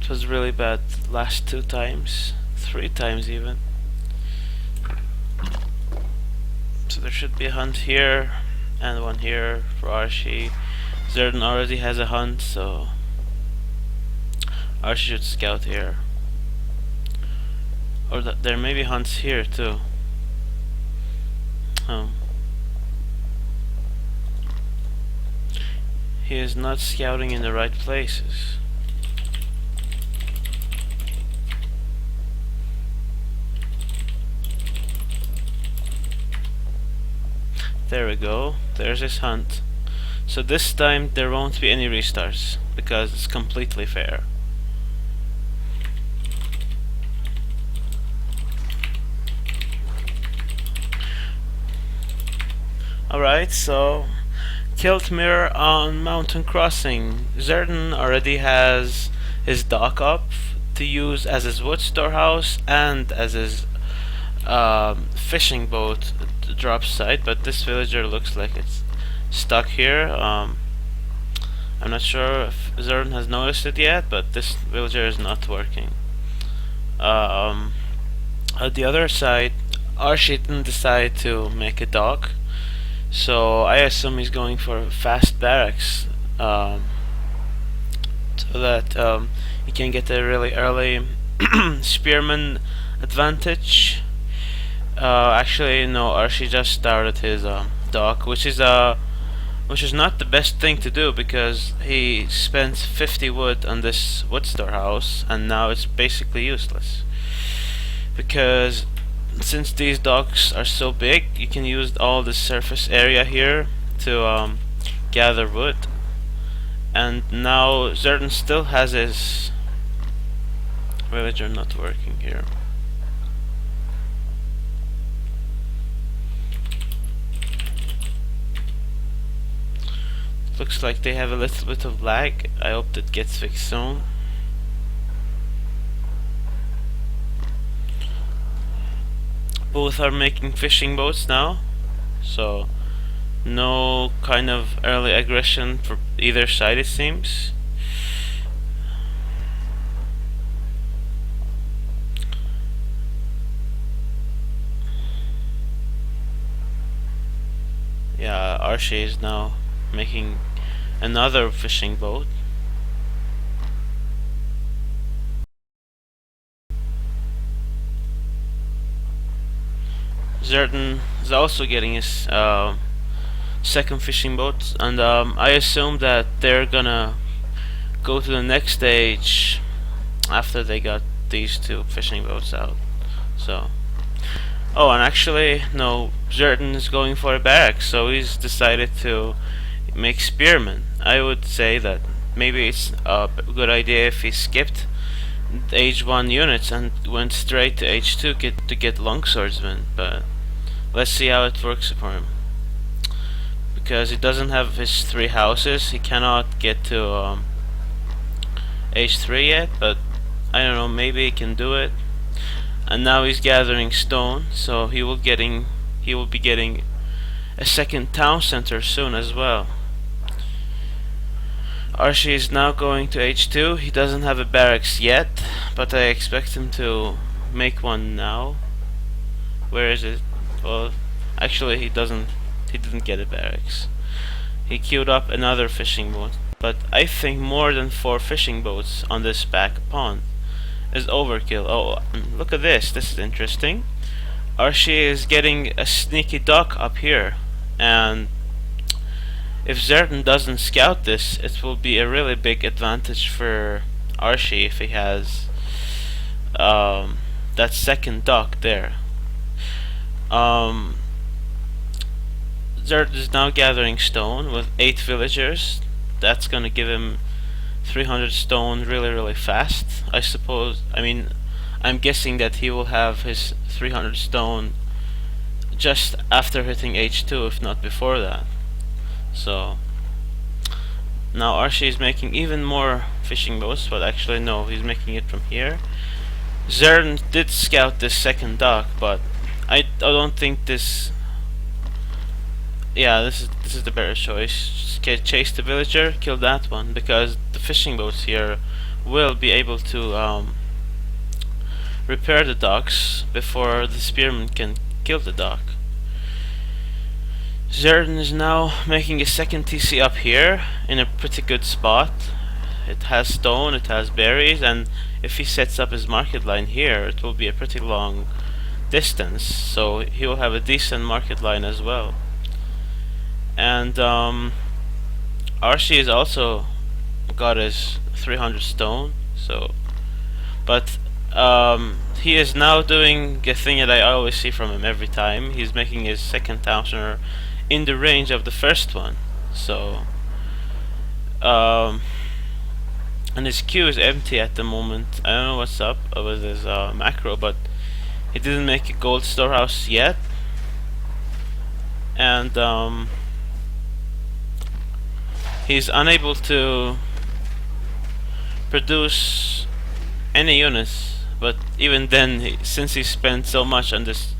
That was really bad last 2 times, 3 times even. So there should be a hunt here and one here for Arshii. Zerton already has a hunt, so Arshii should scout here. Or there may be hunts here too. He is not scouting in the right places. There we go, there's his hunt. So this time there won't be any restarts, because it's completely fair. Alright, so Kilt Mirror on Mountain Crossing. Zerton already has his dock up to use as his wood storehouse and as his fishing boat drop site, but this villager looks like it's stuck here. I'm not sure if Zerton has noticed it yet, but this villager is not working. At the other side, Arshii didn't decide to make a dock, so I assume he's going for fast barracks, so that he can get a really early spearman advantage. Actually, no. Arshii just started his dock, which is not the best thing to do, because he spent 50 wood on this wood storehouse, and now it's basically useless. Because since these docks are so big, you can use all the surface area here to gather wood. And now Zerton still has his villager not working here. Looks like they have a little bit of lag. I hope that gets fixed soon. Both are making fishing boats now, so no kind of early aggression for either side, it seems. Yeah, Arshii is now making another fishing boat. Zerton is also getting his second fishing boat, and I assume that they're gonna go to the next stage after they got these two fishing boats out. So, oh, and actually, no, Zerton is going for a barracks, so he's decided to make spearmen. I would say that maybe it's a good idea if he skipped age 1 units and went straight to age 2 to get longswordsmen, but let's see how it works for him. Because he doesn't have his 3 houses, he cannot get to age 3 yet, but I don't know, maybe he can do it. And now he's gathering stone, so he will be getting a second town center soon as well. Arshii is now going to H2. He doesn't have a barracks yet, but I expect him to make one now. Where is it? Well, actually he didn't get a barracks. He queued up another fishing boat, but I think more than 4 fishing boats on this back pond is overkill. Oh, look at this. This is interesting. Arshii is getting a sneaky dock up here, and if Zerton doesn't scout this, it will be a really big advantage for Arshii if he has that second dock there. Zerton is now gathering stone with 8 villagers. That's gonna give him 300 stone really fast, I suppose. I mean, I'm guessing that he will have his 300 stone just after hitting H2, if not before that. So now Arshii is making even more fishing boats, but actually no, he's making it from here. Zerton did scout this second dock, but I don't think this. Yeah, this is the better choice. Chase the villager, kill that one, because the fishing boats here will be able to repair the docks before the spearman can kill the dock. Zerton is now making a second TC up here in a pretty good spot. It has stone, it has berries, and if he sets up his market line here, it will be a pretty long distance, so he will have a decent market line as well. And Arshii has also got his 300 stone, so but he is now doing a thing that I always see from him every time. He's making his second towner in the range of the first one, so and his queue is empty at the moment. I don't know what's up with his macro, but he didn't make a gold storehouse yet, and he's unable to produce any units. But even then, since he spent so much on this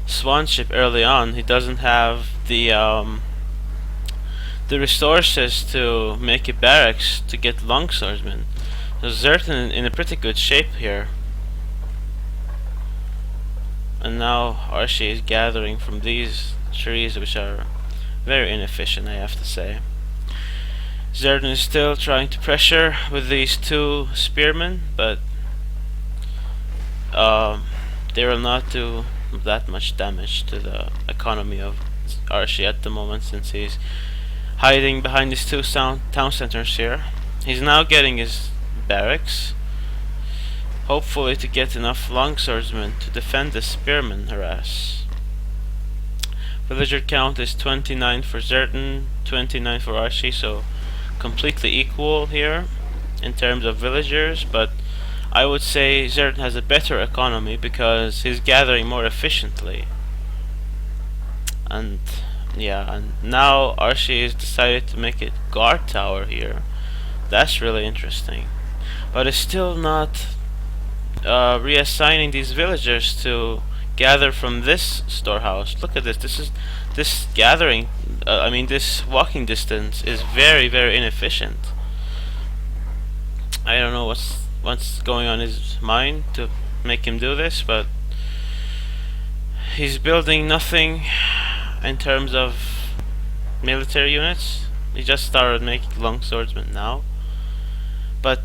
swan ship early on, he doesn't have the resources to make a barracks to get longswordmen. So Zerton in a pretty good shape here. And now Arshii is gathering from these trees, which are very inefficient, I have to say. Zerton is still trying to pressure with these two spearmen, but they will not do that much damage to the economy of Arshii at the moment, since he's hiding behind these two town centers here. He's now getting his barracks, hopefully to get enough longswordsmen to defend the spearmen harass. Villager count is 29 for Zerton, 29 for Arshii, so completely equal here in terms of villagers, but I would say Zerton has a better economy because he's gathering more efficiently. And yeah, and now Arshii has decided to make a guard tower here. That's really interesting, but it's still not reassigning these villagers to gather from this storehouse. Look at this. This gathering. I mean, this walking distance is very, very inefficient. I don't know what's going on in his mind to make him do this, but he's building nothing in terms of military units. He just started making longswordmen now, but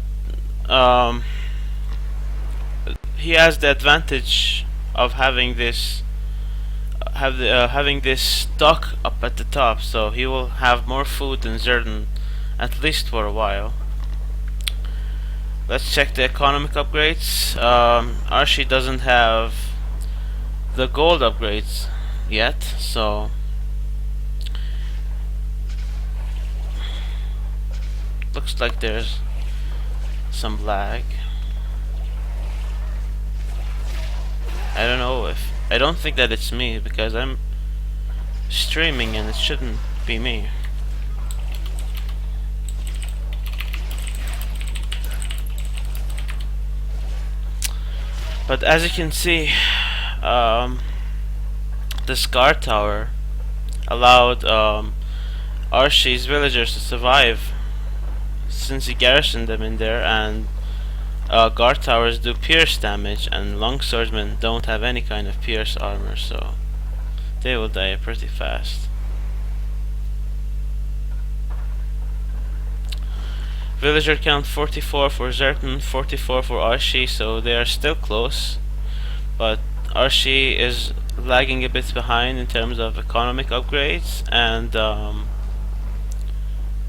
he has the advantage of having this having this dock up at the top, so he will have more food than Zerton, at least for a while. Let's check the economic upgrades. Arshii doesn't have the gold upgrades yet, so looks like there's some lag. I don't think that it's me, because I'm streaming and it shouldn't be me. But as you can see, this guard tower allowed Arshii's villagers to survive, since he garrisoned them in there, and guard towers do pierce damage, and longswordmen don't have any kind of pierce armor, so they will die pretty fast. Villager count 44 for Zerton, 44 for Arshii, so they are still close, but Arshii is lagging a bit behind in terms of economic upgrades, and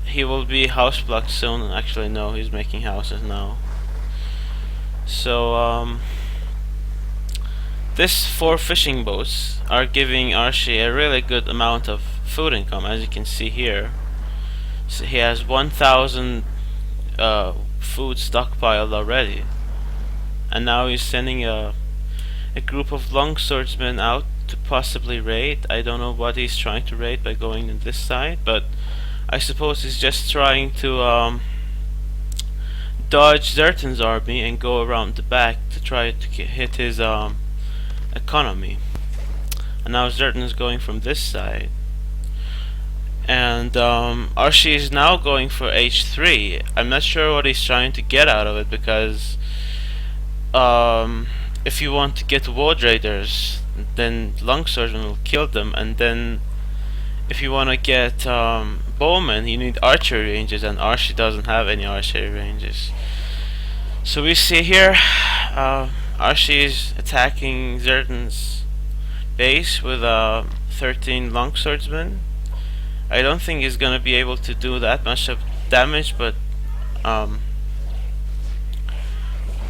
he will be house blocked soon. Actually no, he's making houses now. So these 4 fishing boats are giving Arshii a really good amount of food income, as you can see here. So he has 1,000 food stockpiled already, and now he's sending a group of longswordmen out to possibly raid. I don't know what he's trying to raid by going on this side, but I suppose he's just trying to dodge Zerton's army and go around the back to try to hit his economy. And now Zerton is going from this side. And Arshii is now going for h3. I'm not sure what he's trying to get out of it, because if you want to get Ward Raiders, then Longswordman will kill them, and then if you want to get Bowman, you need archery ranges, and Arshii doesn't have any archery ranges. So we see here Arshii is attacking Zerton's base with 13 Longswordsmen. I don't think he's gonna be able to do that much of damage, but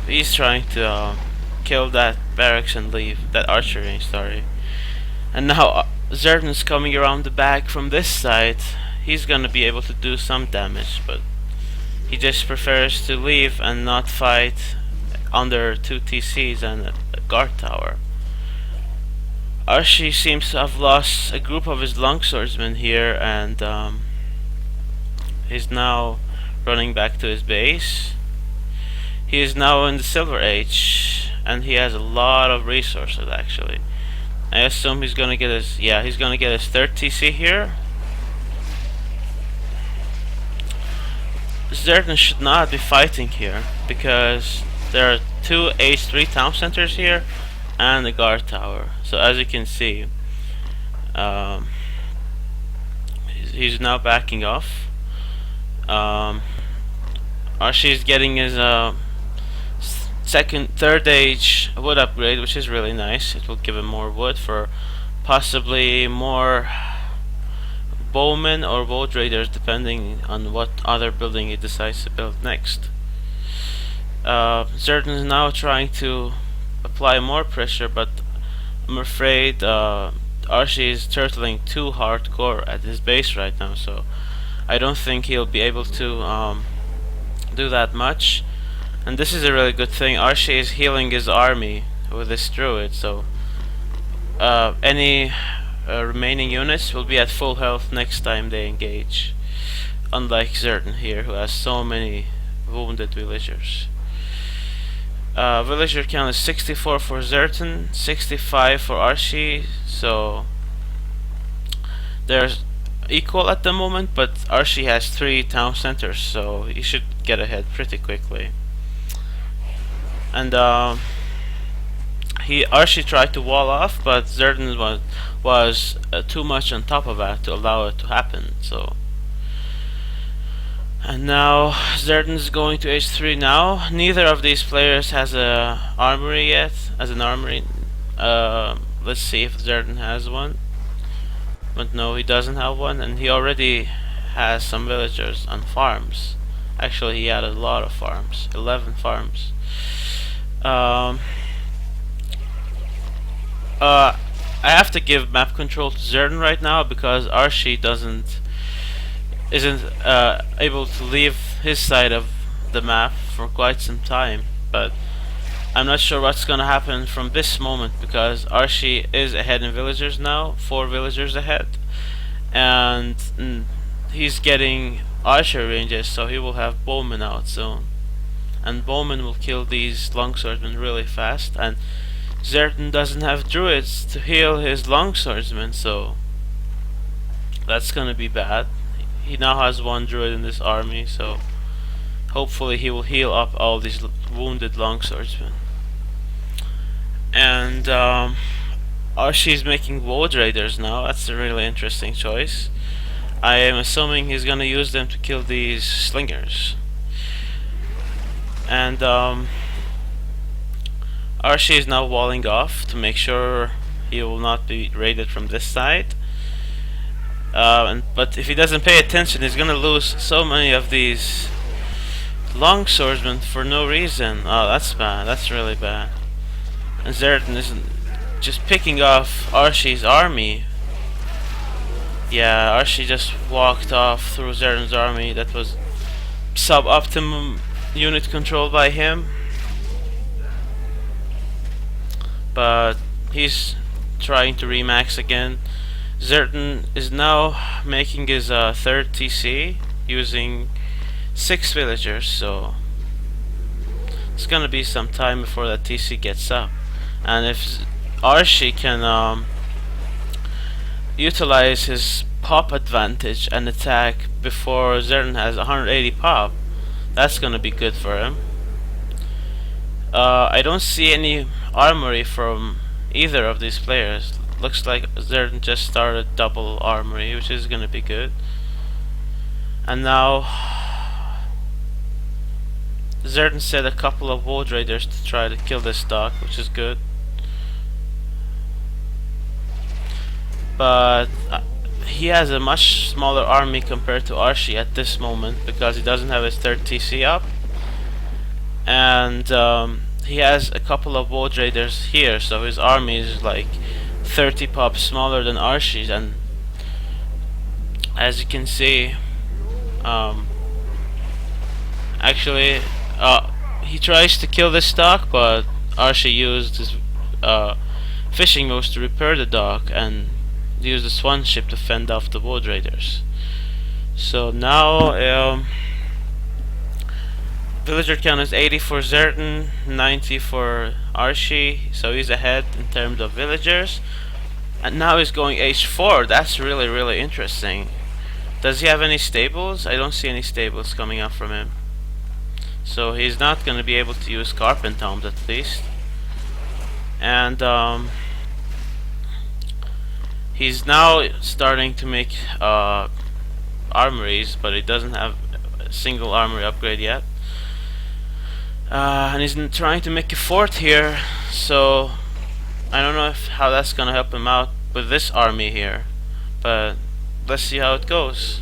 he's trying to kill that barracks and leave that archery range. Sorry. And now Zerton's coming around the back from this side. He's gonna be able to do some damage, but he just prefers to leave and not fight under 2 TCs and a guard tower. Arshii seems to have lost a group of his longswordsmen here, and he's now running back to his base. He is now in the Silver Age, and he has a lot of resources actually. I assume he's gonna get his he's gonna get his 3rd TC here. Zerton should not be fighting here because there are 2 H3 town centers here and a guard tower. So as you can see, he's now backing off. Arshii is getting his 3rd age wood upgrade, which is really nice. It will give him more wood for possibly more bowmen or bow traders, depending on what other building he decides to build next. Zerton is now trying to apply more pressure, but I'm afraid Arshii is turtling too hardcore at his base right now, so I don't think he'll be able to do that much. And this is a really good thing. Arshii is healing his army with this druid, so any remaining units will be at full health next time they engage, unlike Zerton here, who has so many wounded villagers. Villager count is 64 for Zerton, 65 for Arshii, so they're equal at the moment, but Arshii has 3 town centers, so he should get ahead pretty quickly. And Arshii tried to wall off, but Zerton was too much on top of that to allow it to happen. So, and now Zerton is going to H3 now. Neither of these players has a armory yet, as an armory. Let's see if Zerton has one. But no, he doesn't have one, and he already has some villagers on farms. Actually, he had a lot of farms, 11 farms. I have to give map control to Zerton right now because Arshii isn't able to leave his side of the map for quite some time. But I'm not sure what's gonna happen from this moment, because Arshii is ahead in villagers now, 4 villagers ahead, and he's getting archer ranges, so he will have bowmen out soon, and bowmen will kill these longswordmen really fast. And Zerton doesn't have druids to heal his longswordsmen, so that's gonna be bad. He now has 1 druid in this army, so hopefully he will heal up all these wounded longswordsmen. And Arshii is making Woad Raiders now. That's a really interesting choice. I am assuming he's gonna use them to kill these slingers. And Arshii is now walling off to make sure he will not be raided from this side. But if he doesn't pay attention, he's gonna lose so many of these longswordsmen for no reason. Oh, that's bad. That's really bad. And Zerton is just picking off Arshii's army. Yeah, Arshii just walked off through Zerton's army. That was sub-optimum unit control by him. But he's trying to remax again. Zerton is now making his 3rd TC using 6 villagers, so it's gonna be some time before that TC gets up. And if Arshii can utilize his pop advantage and attack before Zerton has 180 pop, that's gonna be good for him. I don't see any armory from either of these players. Looks like Zerton just started double armory, which is gonna be good. And now Zerton set a couple of Wood Raiders to try to kill this stock, which is good. But he has a much smaller army compared to Arshii at this moment because he doesn't have his third TC up, and he has a couple of Wood Raiders here, so his army is like 30 pop smaller than Arshii's. And as you can see, actually he tries to kill this dock, but Arshii used his fishing moves to repair the dock and used the Swan ship to fend off the Wood Raiders. So now villager count is 80 for Zerton, 90 for Arshii, so he's ahead in terms of villagers. And now he's going H4. That's really interesting. Does he have any stables? I don't see any stables coming up from him, so he's not going to be able to use Carpent Homes at least. And he's now starting to make armories, but he doesn't have a single armory upgrade yet. And he's trying to make a fort here, so I don't know how that's gonna help him out with this army here, but let's see how it goes.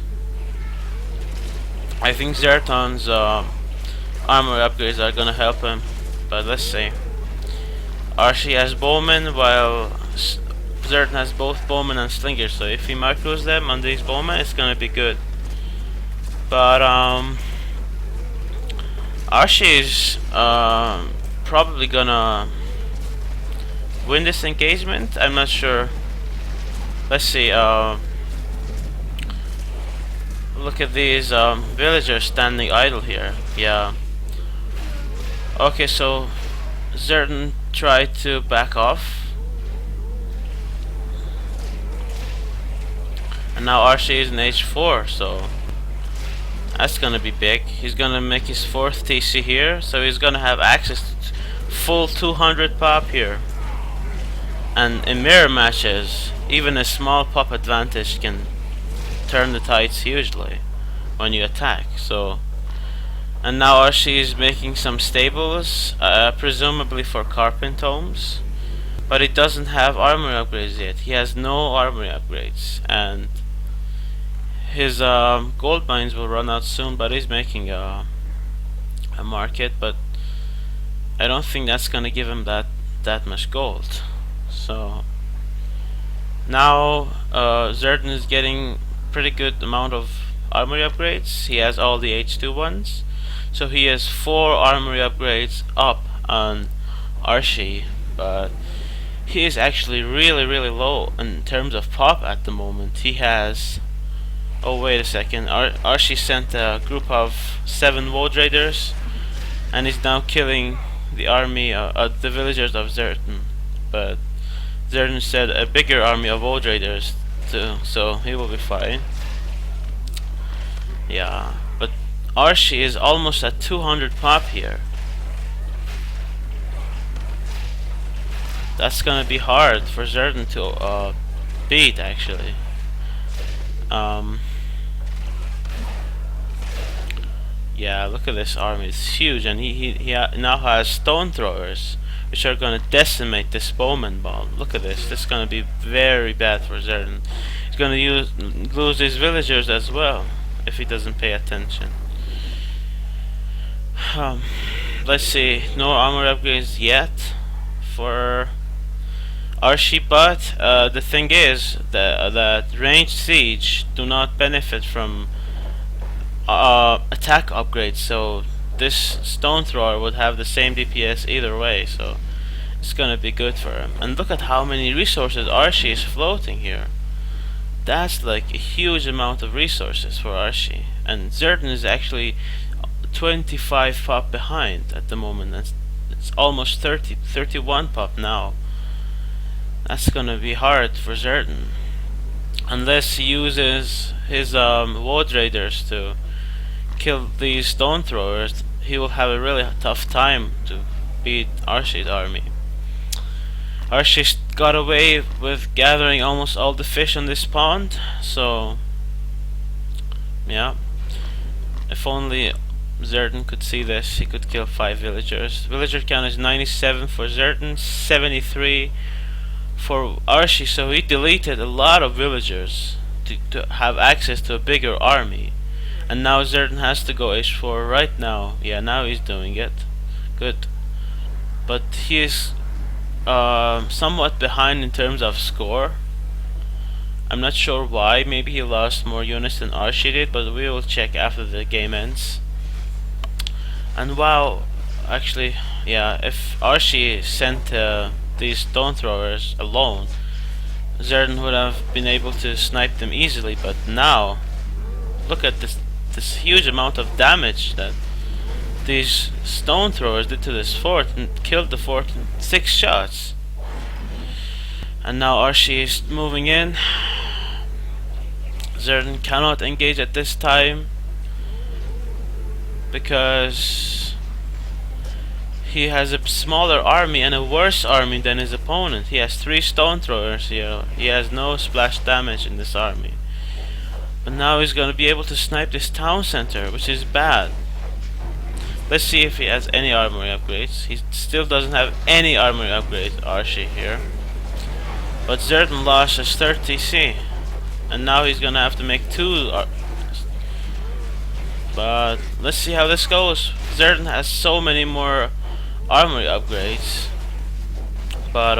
I think Zerton's armor upgrades are gonna help him, but let's see. Arshii has bowmen, while Zerton has both bowmen and slingers, so if he macros them on these bowmen, it's gonna be good. But Arshii is probably gonna win this engagement. I'm not sure. Let's see. Look at these villagers standing idle here. Yeah. Okay, so Zerton tried to back off, and now Arshii is in H4, so that's gonna be big. He's gonna make his fourth TC here, so he's gonna have access to full 200 pop here. And in mirror matches, even a small pop advantage can turn the tides hugely when you attack. So, and now Arshii is making some stables, presumably for Carpent Homes, but he doesn't have armory upgrades yet. He has no armory upgrades, and his gold mines will run out soon. But he's making a market, but I don't think that's gonna give him that much gold. So now Zerton is getting pretty good amount of armory upgrades. He has all the H2 ones, so he has 4 armory upgrades up on Arshii, but he is actually really low in terms of pop at the moment. He has, oh wait a second, Arshii sent a group of 7 Wood Raiders and is now killing the army, the villagers of Zerton, but Zerton said a bigger army of Wood Raiders too, so he will be fine. Yeah, but Arshii is almost at 200 pop here. That's gonna be hard for Zerton to beat, actually. Yeah, look at this army, it's huge, and he now has stone throwers, which are gonna decimate this bowman ball. Look at this, this is gonna be very bad for Zerton. He's gonna lose his villagers as well if he doesn't pay attention. Let's see, no armor upgrades yet for Arshii, but the thing is that ranged siege do not benefit from attack upgrades, so this stone thrower would have the same DPS either way, so it's gonna be good for him. And look at how many resources Arshii is floating here. That's like a huge amount of resources for Arshii, and Zerton is actually 25 pop behind at the moment. It's almost 31 pop now. That's gonna be hard for Zerton. unless he uses his Wood Raiders to kill these stone throwers, he will have a really tough time to beat Arshii's army. Arshii got away with gathering almost all the fish on this pond, so yeah. If only Zerton could see this, he could kill 5 villagers. Villager count is 97 for Zerton, 73 for Arshii, so he deleted a lot of villagers to have access to a bigger army. And now Zerton has to go H4 right now. Yeah, now he's doing it. Good. But he is somewhat behind in terms of score. I'm not sure why. Maybe he lost more units than Arshii did, but we will check after the game ends. And wow, actually, yeah, if Arshii sent these stone throwers alone, Zerton would have been able to snipe them easily. But now, look at this huge amount of damage that these stone throwers did to this fort, and killed the fort in 6 shots. And now Arshii is moving in. Zerton cannot engage at this time because he has a smaller army and a worse army than his opponent. He has 3 stone throwers here. He has no splash damage in this army. But now he's gonna be able to snipe this town center, which is bad. Let's see if he has any armory upgrades. He still doesn't have any armory upgrades, Arshii here. But Zerton lost his 30 C. And now he's gonna have to make 2 but let's see how this goes. Zerton has so many more armory upgrades. But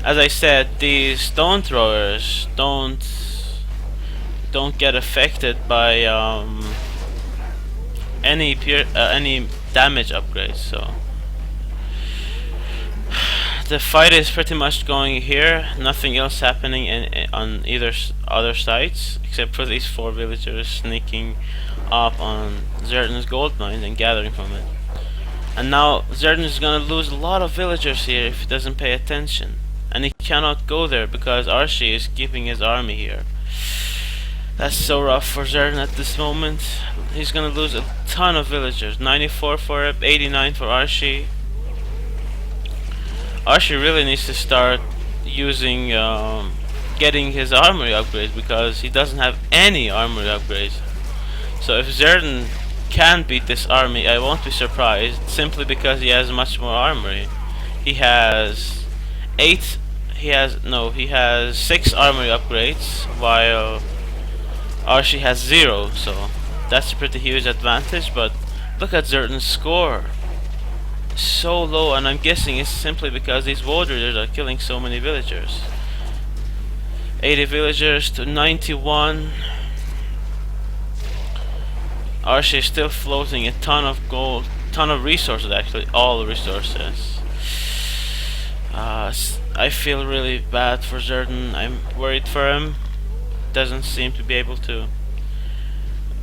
as I said, these stone throwers don't get affected by any damage upgrades. So the fight is pretty much going here. Nothing else happening on either other sides except for these 4 villagers sneaking up on Zerton's gold mine and gathering from it. And now Zerton is gonna lose a lot of villagers here if he doesn't pay attention. And he cannot go there because Arshii is keeping his army here. That's so rough for Zerton at this moment. He's gonna lose a ton of villagers. 94 for him, 89 for Arshii. Arshii really needs to start using getting his armory upgrades because he doesn't have any armory upgrades. So if Zerton can beat this army, I won't be surprised, simply because he has much more armory. He has 6 armory upgrades, while Arshii has 0, so that's a pretty huge advantage. But look at Zerton's score, so low, and I'm guessing it's simply because these Wood Raiders are killing so many villagers. 80 villagers to 91. Arshii is still floating a ton of gold, ton of resources, actually, all resources. I feel really bad for Zerton. I'm worried for him. Doesn't seem to be able to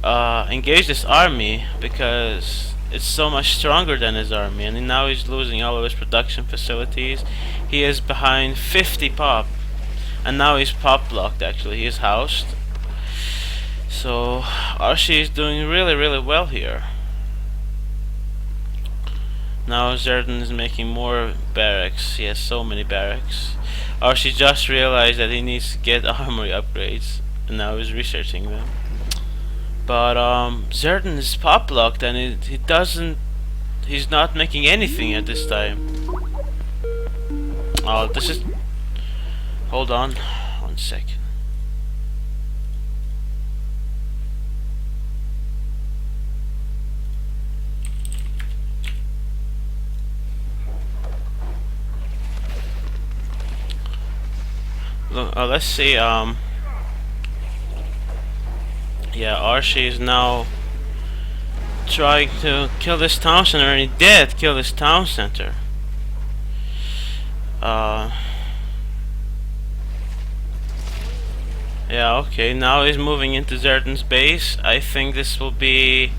engage this army because it's so much stronger than his army, and now he's losing all of his production facilities. He is behind 50 pop, and now he's pop blocked. Actually, he is housed. So Arshii is doing really well here. Now Zerton is making more barracks. He has so many barracks. Arshii just realized that he needs to get armory upgrades, and now he's researching them. But Zerton is pop locked, and he's not making anything at this time. Oh, this is. Hold on, 1 second. Let's see. Yeah, Arshii is now trying to kill this town center, and he did kill this town center. Yeah, okay. Now he's moving into Zerton's base. I think this will be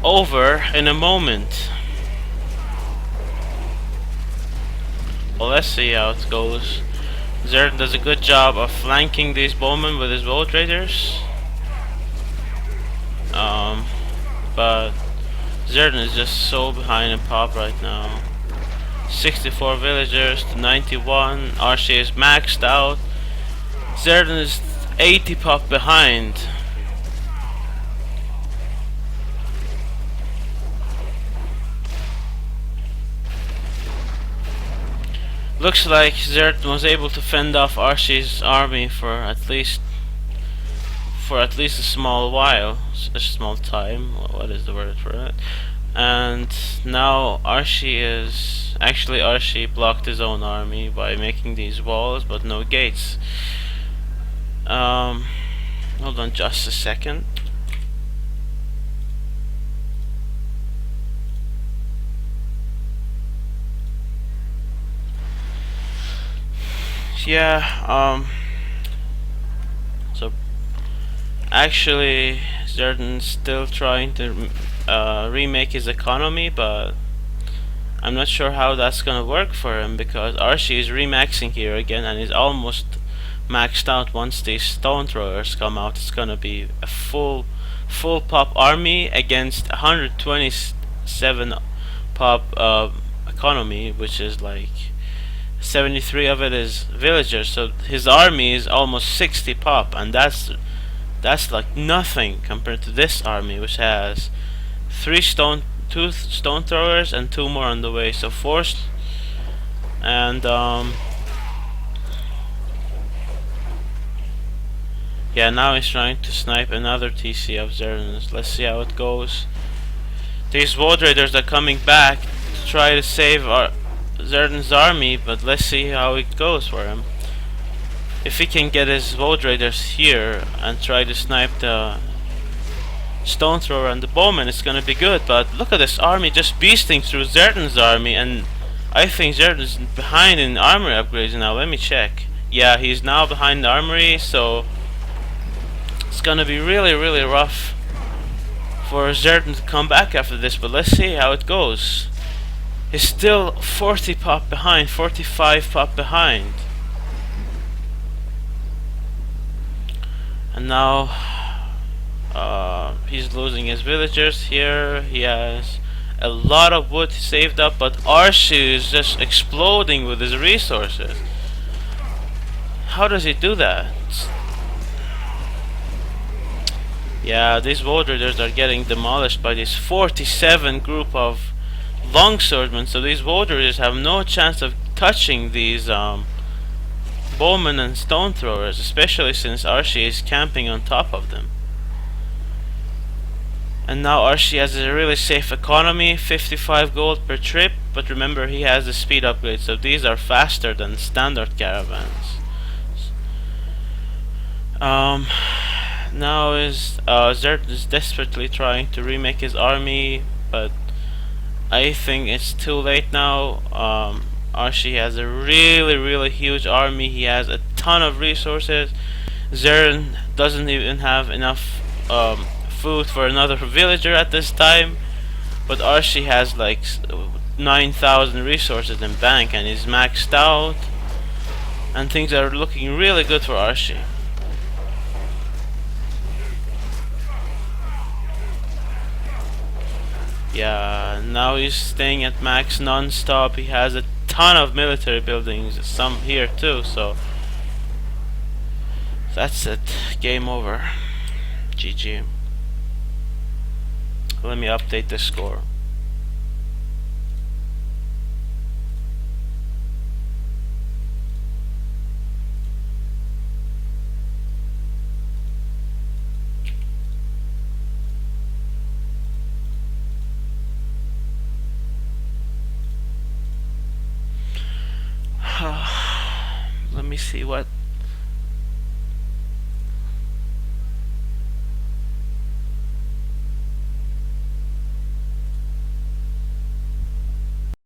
over in a moment. Well, let's see how it goes. Zerton does a good job of flanking these bowmen with his bow traders. But Zerton is just so behind in pop right now. 64 villagers to 91. Arshii is maxed out. Zerton is 80 pop behind. Looks like Zerton was able to fend off Arshii's army for at least a small while, a small time. What is the word for it? And now Arshii blocked his own army by making these walls, but no gates. Hold on just a second. Yeah, so actually Zerton's still trying to remake his economy, but I'm not sure how that's gonna work for him, because Arshii is remaxing here again and is almost maxed out. Once these stone throwers come out, it's gonna be a full pop army against 127 pop economy, which is like 73 of it is villagers, so his army is almost 60 pop, and that's like nothing compared to this army, which has two stone throwers and 2 more on the way, so 4 and yeah, now he's trying to snipe another TC of Zerton's. Let's see how it goes. These Woad Raiders are coming back to try to save our Zerton's army, but let's see how it goes for him. If he can get his Woad Raiders here and try to snipe the stone thrower and the bowman, it's gonna be good. But look at this army just beasting through Zerton's army, and I think Zerton's behind in armory upgrades now. Let me check. Yeah, he's now behind the armory, so it's gonna be really rough for Zerton to come back after this, but let's see how it goes. He's still 40 pop behind, 45 pop behind. And now he's losing his villagers here. He has a lot of wood saved up, but Arshii is just exploding with his resources. How does he do that? Yeah, these Woad Raiders are getting demolished by this 47 group of longswordmen, so these Woad Raiders have no chance of touching these bowmen and stone throwers, especially since Arshii is camping on top of them. And now Arshii has a really safe economy, 55 gold per trip, but remember he has the speed upgrade, so these are faster than standard caravans. Now Zerton is desperately trying to remake his army, but I think it's too late now. Arshii has a really huge army. He has a ton of resources. Zerton doesn't even have enough food for another villager at this time, but Arshii has like 9,000 resources in bank and is maxed out, and things are looking really good for Arshii. Yeah, now he's staying at max non-stop. He has a ton of military buildings, some here too, so that's it. Game over. GG. Let me update the score. Let me see what